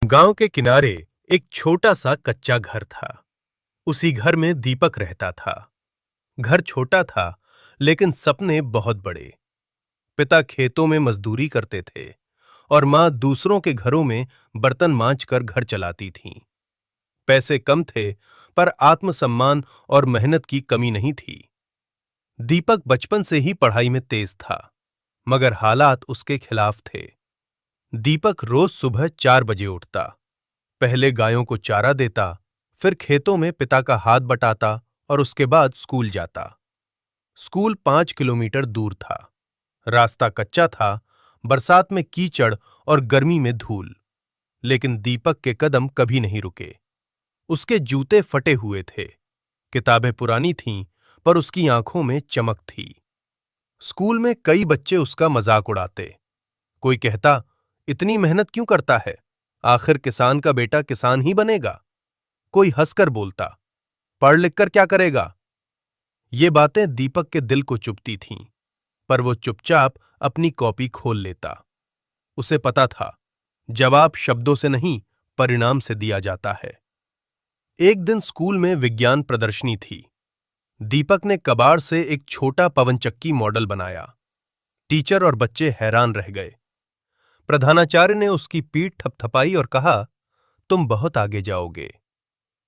गांव के किनारे एक छोटा सा कच्चा घर था। उसी घर में दीपक रहता था। घर छोटा था, लेकिन सपने बहुत बड़े। पिता खेतों में मजदूरी करते थे और माँ दूसरों के घरों में बर्तन मांज कर घर चलाती थीं। पैसे कम थे, पर आत्मसम्मान और मेहनत की कमी नहीं थी। दीपक बचपन से ही पढ़ाई में तेज था, मगर हालात उसके खिलाफ थे। दीपक रोज सुबह 4 बजे उठता, पहले गायों को चारा देता, फिर खेतों में पिता का हाथ बटाता और उसके बाद स्कूल जाता। स्कूल 5 किलोमीटर दूर था। रास्ता कच्चा था, बरसात में कीचड़ और गर्मी में धूल। लेकिन दीपक के कदम कभी नहीं रुके। उसके जूते फटे हुए थे, किताबें पुरानी थीं, पर उसकी आंखों में चमक थी। स्कूल में कई बच्चे उसका मजाक उड़ाते। कोई कहता, इतनी मेहनत क्यों करता है? आखिर किसान का बेटा किसान ही बनेगा। कोई हंसकर बोलता, पढ़ लिख कर क्या करेगा? ये बातें दीपक के दिल को चुभती थीं, पर वो चुपचाप अपनी कॉपी खोल लेता। उसे पता था, जवाब शब्दों से नहीं, परिणाम से दिया जाता है। एक दिन स्कूल में विज्ञान प्रदर्शनी थी। दीपक ने कबाड़ से एक छोटा पवनचक्की मॉडल बनाया। टीचर और बच्चे हैरान रह गए। प्रधानाचार्य ने उसकी पीठ थपथपाई और कहा, तुम बहुत आगे जाओगे।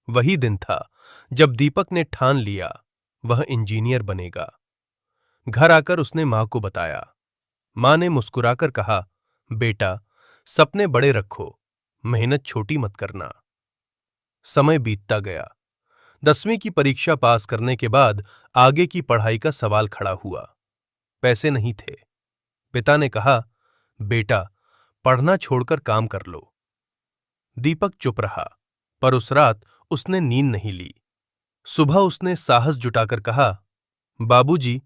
वही दिन था जब दीपक ने ठान लिया, वह इंजीनियर बनेगा। घर आकर उसने मां को बताया। मां ने मुस्कुराकर कहा, बेटा, सपने बड़े रखो, मेहनत छोटी मत करना। समय बीतता गया। 10वीं की परीक्षा पास करने के बाद आगे की पढ़ाई का सवाल खड़ा हुआ। पैसे नहीं थे। पिता ने कहा, बेटा, पढ़ना छोड़कर काम कर लो। दीपक चुप रहा, पर उस रात उसने नींद नहीं ली। सुबह उसने साहस जुटाकर कहा, बाबूजी,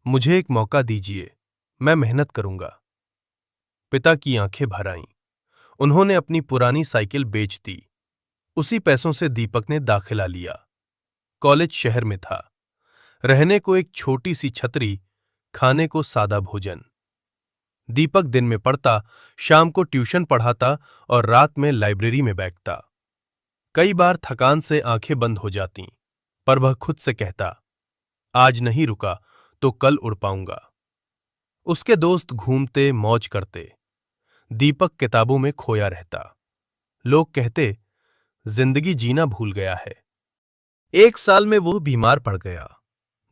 मुझे एक मौका दीजिए, मैं मेहनत करूंगा। पिता की आंखें भर आईं। उन्होंने अपनी पुरानी साइकिल बेच दी। उसी पैसों से दीपक ने दाखिला लिया। कॉलेज शहर में था। रहने को एक छोटी सी छतरी, खाने को सादा भोजन। दीपक दिन में पढ़ता, शाम को ट्यूशन पढ़ाता और रात में लाइब्रेरी में बैठता। कई बार थकान से आंखें बंद हो जातीं, पर वह खुद से कहता, आज नहीं रुका तो कल उड़ पाऊंगा। उसके दोस्त घूमते, मौज करते। दीपक किताबों में खोया रहता। लोग कहते, जिंदगी जीना भूल गया है। एक साल में वो बीमार पड़ गया।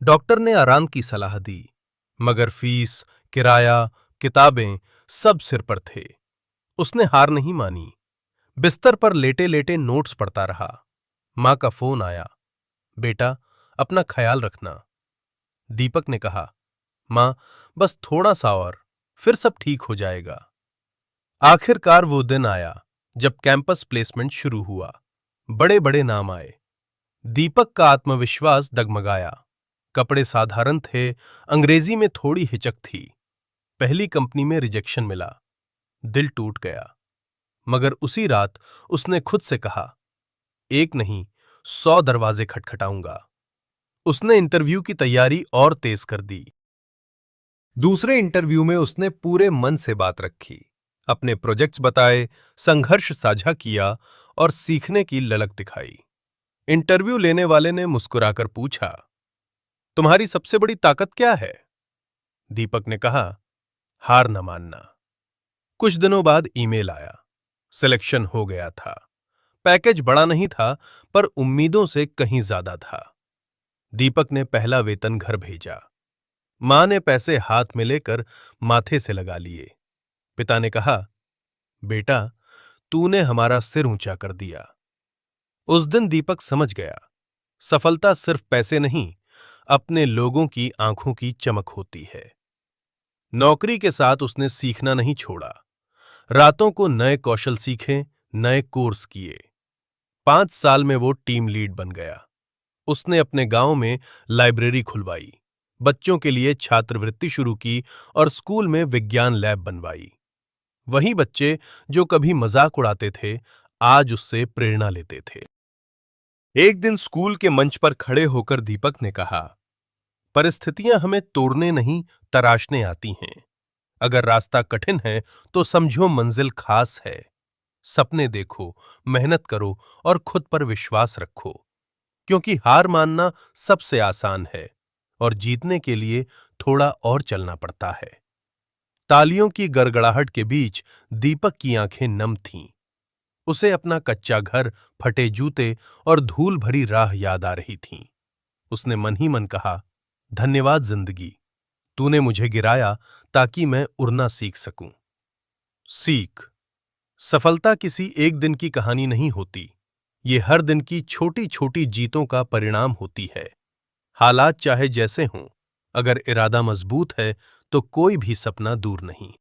डॉक्टर ने आराम की सलाह दी, मगर फीस, किराया, किताबें सब सिर पर थे। उसने हार नहीं मानी। बिस्तर पर लेटे लेटे नोट्स पढ़ता रहा। मां का फोन आया, बेटा, अपना ख्याल रखना। दीपक ने कहा, मां, बस थोड़ा सा और, फिर सब ठीक हो जाएगा। आखिरकार वो दिन आया जब कैंपस प्लेसमेंट शुरू हुआ। बड़े बड़े नाम आए। दीपक का आत्मविश्वास डगमगाया। कपड़े साधारण थे, अंग्रेजी में थोड़ी हिचक थी। पहली कंपनी में रिजेक्शन मिला। दिल टूट गया। मगर उसी रात उसने खुद से कहा, एक नहीं, 100 दरवाजे खटखटाऊंगा। उसने इंटरव्यू की तैयारी और तेज कर दी। दूसरे इंटरव्यू में उसने पूरे मन से बात रखी, अपने प्रोजेक्ट्स बताए, संघर्ष साझा किया और सीखने की ललक दिखाई। इंटरव्यू लेने वाले ने मुस्कुराकर पूछा, तुम्हारी सबसे बड़ी ताकत क्या है? दीपक ने कहा, हार न मानना। कुछ दिनों बाद ईमेल आया। सिलेक्शन हो गया था। पैकेज बड़ा नहीं था, पर उम्मीदों से कहीं ज्यादा था। दीपक ने पहला वेतन घर भेजा। मां ने पैसे हाथ में लेकर माथे से लगा लिए। पिता ने कहा, बेटा, तूने हमारा सिर ऊंचा कर दिया। उस दिन दीपक समझ गया, सफलता सिर्फ पैसे नहीं, अपने लोगों की आंखों की चमक होती है। नौकरी के साथ उसने सीखना नहीं छोड़ा। रातों को नए कौशल सीखे, नए कोर्स किए। 5 साल में वो टीम लीड बन गया। उसने अपने गांव में लाइब्रेरी खुलवाई, बच्चों के लिए छात्रवृत्ति शुरू की और स्कूल में विज्ञान लैब बनवाई। वही बच्चे जो कभी मजाक उड़ाते थे, आज उससे प्रेरणा लेते थे। एक दिन स्कूल के मंच पर खड़े होकर दीपक ने कहा, परिस्थितियां हमें तोड़ने नहीं, तराशने आती हैं। अगर रास्ता कठिन है तो समझो मंजिल खास है। सपने देखो, मेहनत करो और खुद पर विश्वास रखो, क्योंकि हार मानना सबसे आसान है और जीतने के लिए थोड़ा और चलना पड़ता है। तालियों की गड़गड़ाहट के बीच दीपक की आंखें नम थीं। उसे अपना कच्चा घर, फटे जूते और धूल भरी राह याद आ रही थीं। उसने मन ही मन कहा, धन्यवाद जिंदगी, तूने मुझे गिराया ताकि मैं उड़ना सीख सकूं। सीख। सफलता किसी एक दिन की कहानी नहीं होती। ये हर दिन की छोटी छोटी जीतों का परिणाम होती है। हालात चाहे जैसे हों, अगर इरादा मजबूत है तो कोई भी सपना दूर नहीं।